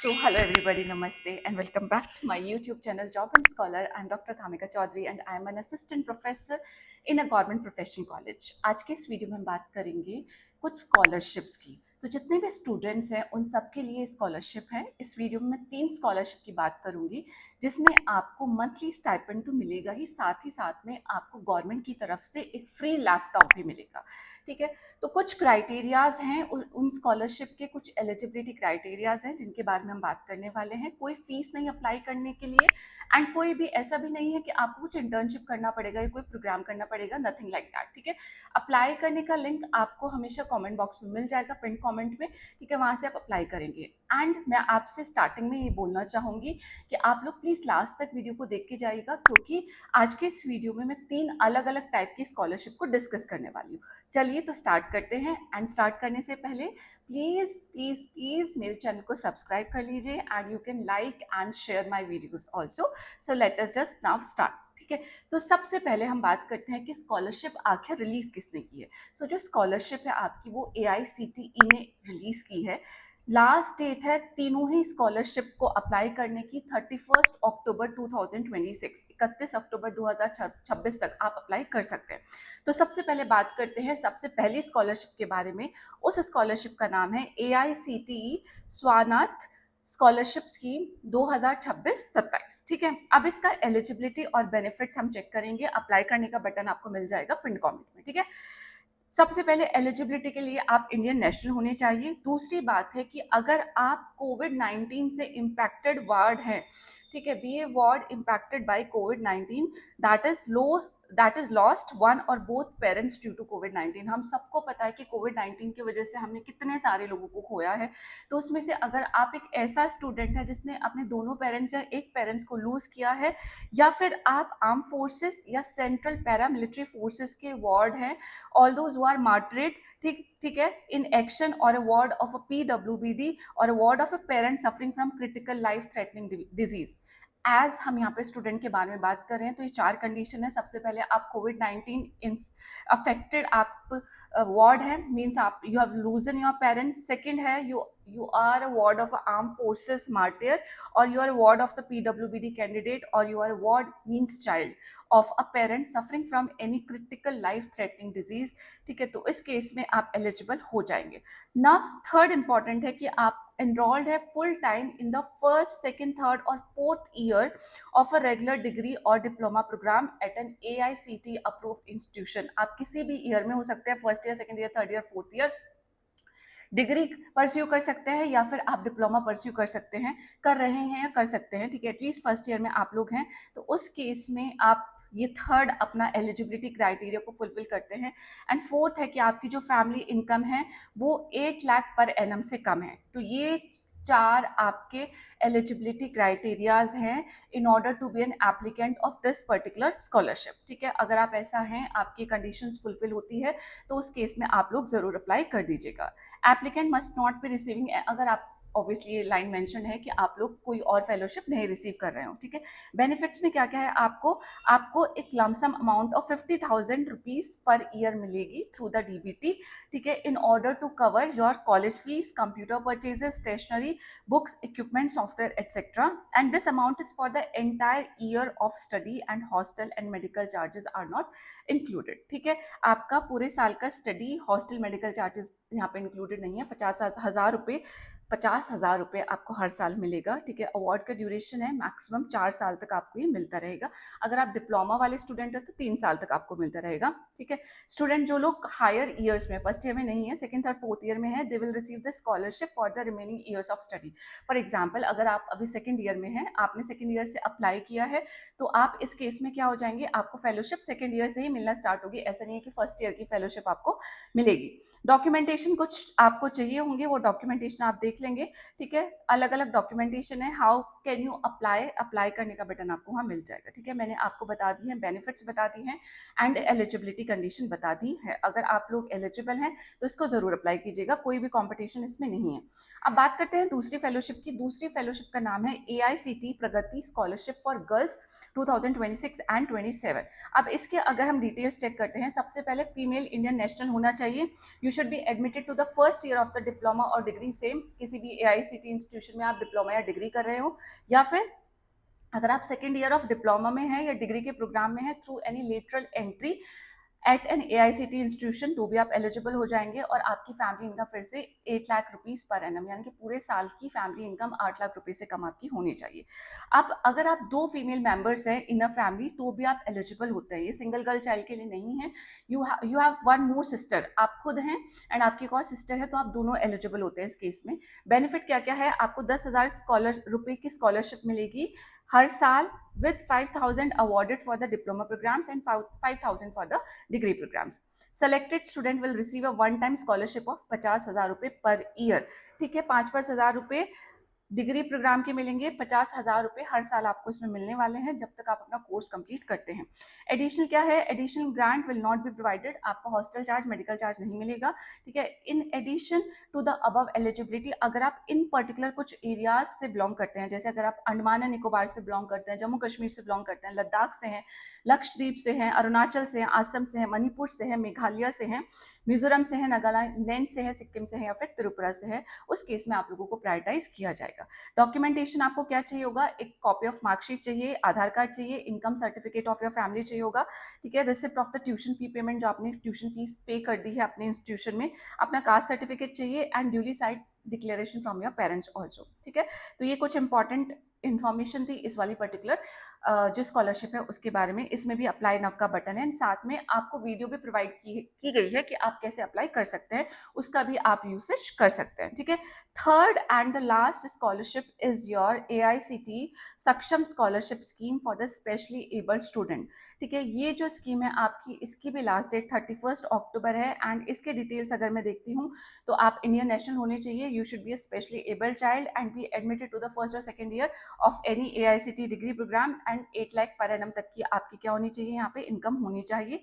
So, hello everybody, namaste, and welcome back to my YouTube channel, Job and Scholar. I'm Dr. Kamika Chaudhary, and I'm an assistant professor in a government professional college. आज के इस video में हम बात करेंगे कुछ scholarships की। तो जितने भी स्टूडेंट्स हैं उन सब के लिए स्कॉलरशिप है। इस वीडियो में मैं 3 स्कॉलरशिप की बात करूंगी, जिसमें आपको मंथली स्टाइपेंड तो मिलेगा ही, साथ में आपको गवर्नमेंट की तरफ से एक फ्री लैपटॉप भी मिलेगा। ठीक है, तो कुछ क्राइटेरियाज हैं उन स्कॉलरशिप के, कुछ एलिजिबिलिटी क्राइटेरियाज हैं जिनके बारे में हम बात करने वाले हैं। कोई फीस नहीं अप्लाई करने के लिए, एंड कोई भी ऐसा भी नहीं है कि आपको कुछ इंटर्नशिप करना पड़ेगा या कोई प्रोग्राम करना पड़ेगा, नथिंग लाइक दैट। ठीक है, अप्लाई करने का लिंक आपको हमेशा कमेंट बॉक्स में मिल जाएगा, पिन कमेंट में। ठीक है, वहां से आप अप्लाई करेंगे। एंड मैं आपसे स्टार्टिंग में ये बोलना चाहूंगी कि आप लोग प्लीज लास्ट तक वीडियो को देख के जाइएगा, क्योंकि आज के इस वीडियो में मैं 3 अलग अलग टाइप की स्कॉलरशिप को डिस्कस करने वाली हूँ। चलिए तो स्टार्ट करते हैं। एंड स्टार्ट करने से पहले प्लीज प्लीज प्लीज मेरे चैनल को सब्सक्राइब कर लीजिए, and you can like and share my videos also. So let us just now start. ठीक है, तो सबसे पहले हम बात करते हैं कि स्कॉलरशिप आखिर रिलीज किसने की है। सो जो स्कॉलरशिप है आपकी, वो AICTE ने रिलीज की है। लास्ट डेट है तीनों ही स्कॉलरशिप को अप्लाई करने की 31 अक्टूबर 2026, 31 अक्टूबर 2026 तक आप अप्लाई कर सकते हैं। तो सबसे पहले बात करते हैं सबसे पहली स्कॉलरशिप के बारे में। उस स्कॉलरशिप का नाम है AICTE स्वानाथ स्कॉलरशिप स्कीम 2026-27। ठीक है, अब इसका एलिजिबिलिटी और बेनिफिट्स हम चेक करेंगे। अप्लाई करने का बटन आपको मिल जाएगा पिन कमेंट में। ठीक है, सबसे पहले एलिजिबिलिटी के लिए आप इंडियन नेशनल होने चाहिए। दूसरी बात है कि अगर आप कोविड-19 से इम्पैक्टेड वार्ड हैं, ठीक है, be a ward impacted by कोविड-19, दैट इज लॉस्ट वन और बोथ पेरेंट्स ड्यू टू कोविड-19। हम सबको पता है कि कोविड-19 की वजह से हमने कितने सारे लोगों को खोया है। तो उसमें से अगर आप एक ऐसा स्टूडेंट है जिसने अपने दोनों पेरेंट्स या एक पेरेंट्स को लूज किया है, या फिर आप आर्म फोर्सेस या सेंट्रल पैरामिलिट्री फोर्सेस के वार्ड हैं, all those who are martyred, ठीक है, in action or a ward of a PWBD or a ward of a parent suffering from critical life threatening disease। As हम यहाँ पे student के बारे में बात कर रहे हैं, तो ये 4 कंडीशन है। सबसे पहले आप कोविड-19 अफेक्टेड आप वार्ड है, मीन्स आप you have लूजन your parents. Second है you are a ward of a armed forces martyr, or you are a ward of the PWBD candidate, or you are a ward means child of a parent suffering from any critical life threatening disease। ठीक है, तो इस case में आप eligible हो जाएंगे। Now third important है कि आप enrolled है full time in the first, second, third और fourth year of a regular degree or diploma program at an AICTE approved institution। आप किसी भी ईयर में हो सकते हैं, first year, second year, third year, fourth year degree pursue कर सकते हैं, या फिर आप डिप्लोमा परस्यू कर सकते हैं, कर रहे हैं या कर सकते हैं। ठीक है, एटलीस्ट फर्स्ट ईयर में आप लोग हैं, तो उस केस में आप ये थर्ड अपना एलिजिबिलिटी क्राइटेरिया को फुलफिल करते हैं। एंड फोर्थ है कि आपकी जो फैमिली इनकम है वो 8 लाख पर एनम से कम है। तो ये 4 आपके एलिजिबिलिटी क्राइटेरियाज हैं in order to be an applicant of this particular scholarship. ठीक है, अगर आप ऐसा हैं, आपकी कंडीशंस फुलफिल होती है, तो उस केस में आप लोग जरूर अप्लाई कर दीजिएगा। Applicant must not be receiving, अगर आप ऑब्वियसली ये लाइन मेंशन है कि आप लोग कोई और फेलोशिप नहीं रिसीव कर रहे हो। ठीक है, बेनिफिट्स में क्या क्या है, आपको एक lump sum amount of 50,000 rupees per year मिलेगी थ्रू द DBT। ठीक है, in order to cover your college fees, computer purchases, stationery, books, equipment, software etcetera. And this amount is for the entire year of study, and hostel and medical charges are not included. ठीक है, आपका पूरे साल का study, hostel, medical charges यहाँ पे included नहीं है। 50,000 रुपये आपको हर साल मिलेगा। ठीक है, अवार्ड का ड्यूरेशन है मैक्सिमम 4 साल तक आपको ये मिलता रहेगा। अगर आप डिप्लोमा वाले स्टूडेंट है तो 3 साल तक आपको मिलता रहेगा। ठीक है, स्टूडेंट जो लोग हायर ईयर्स में, फर्स्ट ईयर में नहीं है, सेकंड, थर्ड, फोर्थ ईयर में है, they will receive the scholarship for the remaining years of study. For example, अगर आप अभी सेकेंड ईयर में हैं, आपने सेकेंड ईयर से अप्लाई किया है, तो आप इस केस में क्या हो जाएंगे, आपको फेलोशिप सेकेंड ईयर से ही मिलना स्टार्ट होगी। ऐसा नहीं है कि फर्स्ट ईयर की फेलोशिप आपको मिलेगी। डॉक्यूमेंटेशन कुछ आपको चाहिए होंगे, वो डॉक्यूमेंटेशन आप देख लेंगे। ठीक है, अलग अलग डॉक्यूमेंटेशन है। हाउ कैन यू अप्लाई करने का बटन आपको वहां मिल जाएगा। ठीक है, मैंने आपको बता दी है, बेनिफिट्स बता दी हैं, एंड एलिजिबिलिटी कंडीशन बता दी है। अगर आप लोग एलिजिबल हैं तो इसको जरूर अप्लाई कीजिएगा, कोई भी कंपटीशन इसमें नहीं है। अब बात करते हैं दूसरी फेलोशिप की। दूसरी फेलोशिप का नाम है AICTE Pragati scholarship for girls 2026 and 27। अब इसके अगर हम डिटेल्स चेक करते हैं, सबसे पहले फीमेल इंडियन नेशनल होना चाहिए। You should be admitted to the first year of the diploma और डिग्री सेम किसी भी AICTE इंस्टीट्यूशन में आप डिप्लोमा या डिग्री कर रहे हो, या फिर अगर आप सेकेंड ईयर ऑफ डिप्लोमा में हैं या डिग्री के प्रोग्राम में हैं through any lateral entry at an AICTE institution, तो भी आप एलिजिबल हो जाएंगे और आपकी फैमिली इनकम फिर से 8 लाख रुपीस पर एनम, यानी कि पूरे साल की फैमिली इनकम 8 लाख रुपए से कम आपकी होनी चाहिए। अब अगर आप 2 फीमेल मेंबर्स हैं इन अ फैमिली तो भी आप एलिजिबल होते हैं, ये सिंगल गर्ल चाइल्ड के लिए नहीं है। You have one more sister, आप खुद हैं एंड आपकी एक और सिस्टर है, तो आप दोनों एलिजिबल होते हैं इस केस में। बेनिफिट क्या क्या है, आपको 10,000 रुपए की स्कॉलरशिप मिलेगी हर साल with 5,000 awarded for the diploma programs and 5,000 for the degree programs. Selected student will receive a one-time scholarship of 50,000 रुपए पर ईयर। ठीक है, 5,000 रुपए डिग्री प्रोग्राम के मिलेंगे, 50,000 रुपए हर साल आपको इसमें मिलने वाले हैं जब तक आप अपना कोर्स कंप्लीट करते हैं। एडिशनल क्या है, additional grant will not be provided, आपको हॉस्टल चार्ज, मेडिकल चार्ज नहीं मिलेगा। ठीक है, in addition to the above eligibility, अगर आप इन पर्टिकुलर कुछ एरियाज से बिलोंग करते हैं, जैसे अगर आप अंडमान एंड निकोबार से बिलोंग करते हैं, जम्मू कश्मीर से बिलोंग करते हैं, लद्दाख से हैं, लक्षद्वीप से हैं, अरुणाचल से हैं, असम से हैं, मणिपुर से हैं, मेघालय से हैं, मिजोरम से है, नागालैंड से है, सिक्किम से है या फिर त्रिपुरा से है, उस केस में आप लोगों को प्रायोरिटाइज किया जाएगा। डॉक्यूमेंटेशन आपको क्या चाहिए होगा, एक कॉपी ऑफ मार्कशीट चाहिए, आधार कार्ड चाहिए, income certificate of your family चाहिए होगा। ठीक है, receipt of the tuition fee payment, जो आपने ट्यूशन फीस पे कर दी है अपने इंस्टीट्यूशन में, अपना कास्ट सर्टिफिकेट चाहिए and duly side declaration from your parents also. ठीक है, तो ये कुछ इंपॉर्टेंट इन्फॉर्मेशन थी इस वाली पर्टिकुलर जो स्कॉलरशिप है उसके बारे में। इसमें भी अप्लाई नाउ का बटन है, साथ में आपको वीडियो भी प्रोवाइड की गई है कि आप कैसे अप्लाई कर सकते हैं, उसका भी आप यूसेज कर सकते हैं। ठीक है, third and the last scholarship is your AICTE सक्षम scholarship scheme for the specially abled student. ठीक है, ये जो स्कीम है आपकी, इसकी भी लास्ट डेट 31 अक्टूबर है एंड इसके डिटेल्स अगर मैं देखती हूँ तो आप इंडियन नेशनल होने चाहिए, you should be a specially abled child and be admitted to the first और second year of any AICTE degree programme and 8 lakh per annum तक की आपकी क्या होनी चाहिए, यहाँ पे इनकम होनी चाहिए,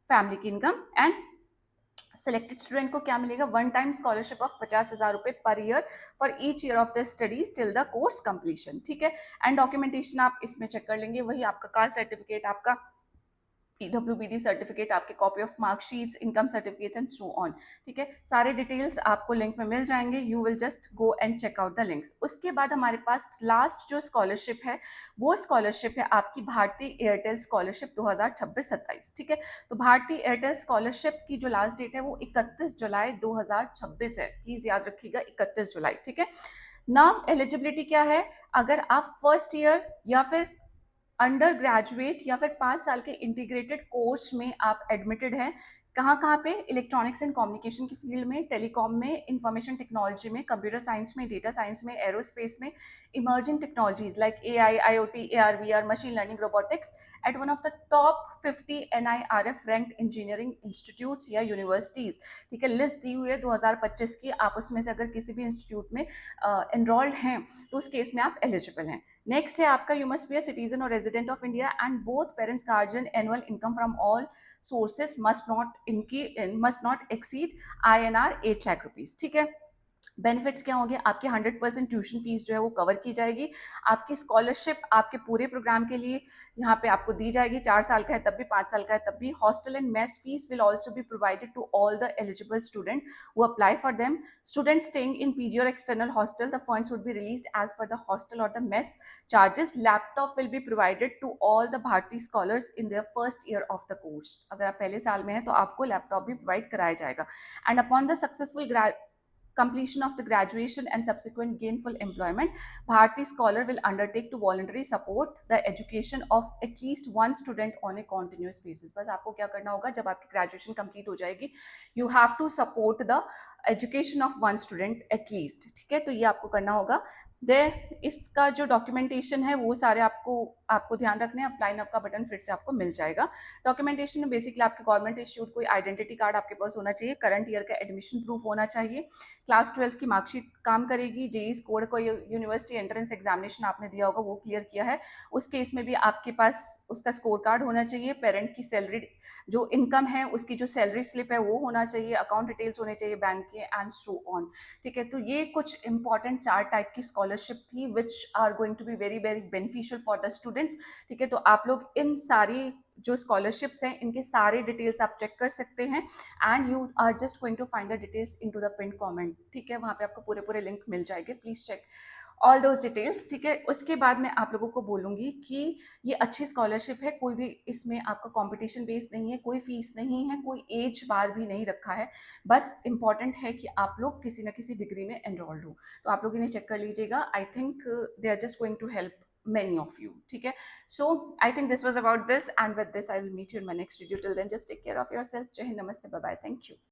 फैमिली की इनकम। एंड सिलेक्टेड स्टूडेंट को क्या मिलेगा, वन टाइम स्कॉलरशिप ऑफ 50,000 रुपए per year for each year of the studies till the course completion. ठीक है, एंड डॉक्यूमेंटेशन आप इसमें चेक कर लेंगे, वही आपका कास्ट सर्टिफिकेट, आपका PWBD सर्टिफिकेट, आपके copy of marksheets, income certificate and so on. ठीक है, सारे डिटेल्स आपको लिंक में मिल जाएंगे, you will just go and check out the links. उसके बाद हमारे पास लास्ट जो स्कॉलरशिप है वो स्कॉलरशिप है आपकी भारतीय एयरटेल स्कॉलरशिप 2026-27। ठीक है, तो भारतीय एयरटेल स्कॉलरशिप की जो लास्ट डेट है वो 31 जुलाई 2026 है, प्लीज याद रखिएगा 31 जुलाई। ठीक है, नाउ एलिजिबिलिटी क्या है, अगर आप फर्स्ट ईयर या फिर अंडर ग्रेजुएट या फिर 5 साल के इंटीग्रेटेड कोर्स में आप एडमिटेड हैं, कहाँ पे, इलेक्ट्रॉनिक्स एंड कम्युनिकेशन की फील्ड में, टेलीकॉम में, इंफॉर्मेशन टेक्नोलॉजी में, कंप्यूटर साइंस में, डेटा साइंस में, एरोस्पेस में, emerging technologies like AI, IoT, AR, VR, machine learning, robotics at one of the top 50 NIRF ranked engineering institutes या universities. ठीक है, लिस्ट दी हुई है 2025 की, आप उसमें से अगर किसी भी इंस्टीट्यूट में एनरोल्ड हैं तो उस केस में आप एलिजिबल हैं। नेक्स्ट है आपका, you must be a citizen और resident of India and both parents guardian annual income from all sources must not exceed INR 8 lakh rupees. ठीक है, बेनिफिट्स क्या होंगे, आपकी 100% ट्यूशन फीस जो है वो कवर की जाएगी, आपकी स्कॉलरशिप आपके पूरे प्रोग्राम के लिए यहाँ पे आपको दी जाएगी, 4 साल का है तब भी, 5 साल का है तब भी। Hostel and mess fees will also be provided to all the eligible student who apply for them. Students staying in PG or external hostel, the funds would be released as per the hostel or the mess charges. Laptop will be provided to all the Bharati scholars in their first year of the course. अगर आप पहले साल में हैं तो आपको laptop भी provide कराया जाएगा। And upon the successful completion of the graduation and subsequent gainful employment, Bharati Scholar will undertake to voluntarily support the education of at least one student on a continuous basis. बस आपको क्या करना होगा, जब आपकी graduation complete हो जाएगी, you have to support the education of one student at least. ठीक है, तो ये आपको करना होगा। इसका जो डॉक्यूमेंटेशन है वो सारे आपको ध्यान रखने हैं, अप्लाई नाउ का बटन फिर से आपको मिल जाएगा। डॉक्यूमेंटेशन में बेसिकली आपके गवर्नमेंट इश्यूड कोई आइडेंटिटी कार्ड आपके पास होना चाहिए, करंट ईयर का एडमिशन प्रूफ होना चाहिए, क्लास 12 की मार्कशीट काम करेगी, जेई स्कोर कोई यूनिवर्सिटी एंट्रेंस एग्जामिनेशन आपने दिया होगा वो क्लियर किया है, उस केस में भी आपके पास उसका स्कोर कार्ड होना चाहिए, पेरेंट की सैलरी जो इनकम है उसकी जो सैलरी स्लिप है वो होना चाहिए, अकाउंट डिटेल्स होने चाहिए बैंक के एंड सो ऑन। ठीक है, तो ये कुछ इंपॉर्टेंट 4 टाइप की स्कॉलरशिप थी which are going to be very very beneficial for the students. ठीक है, तो आप लोग इन सारी जो स्कॉलरशिप्स हैं इनके सारे डिटेल्स आप चेक कर सकते हैं, and you are just going to find the details into the pin comment, ठीक है, वहाँ पे आपको पूरे पूरे लिंक मिल जाएंगे, please check all those details, ठीक है। उसके बाद मैं आप लोगों को बोलूँगी कि ये अच्छी स्कॉलरशिप है, कोई भी इसमें आपका कंपटीशन बेस नहीं है, कोई फीस नहीं है, कोई एज बार भी नहीं रखा है, बस इंपॉर्टेंट है कि आप लोग किसी ना किसी डिग्री में एनरोल्ड हो। तो आप लोग इन्हें चेक कर लीजिएगा, I think they are just going to help many of you, ठीक है। So I think this was about this, and with this I will meet you in my next video. Till then, just take care of yourself. Jai Hind, namaste, bye bye, thank you.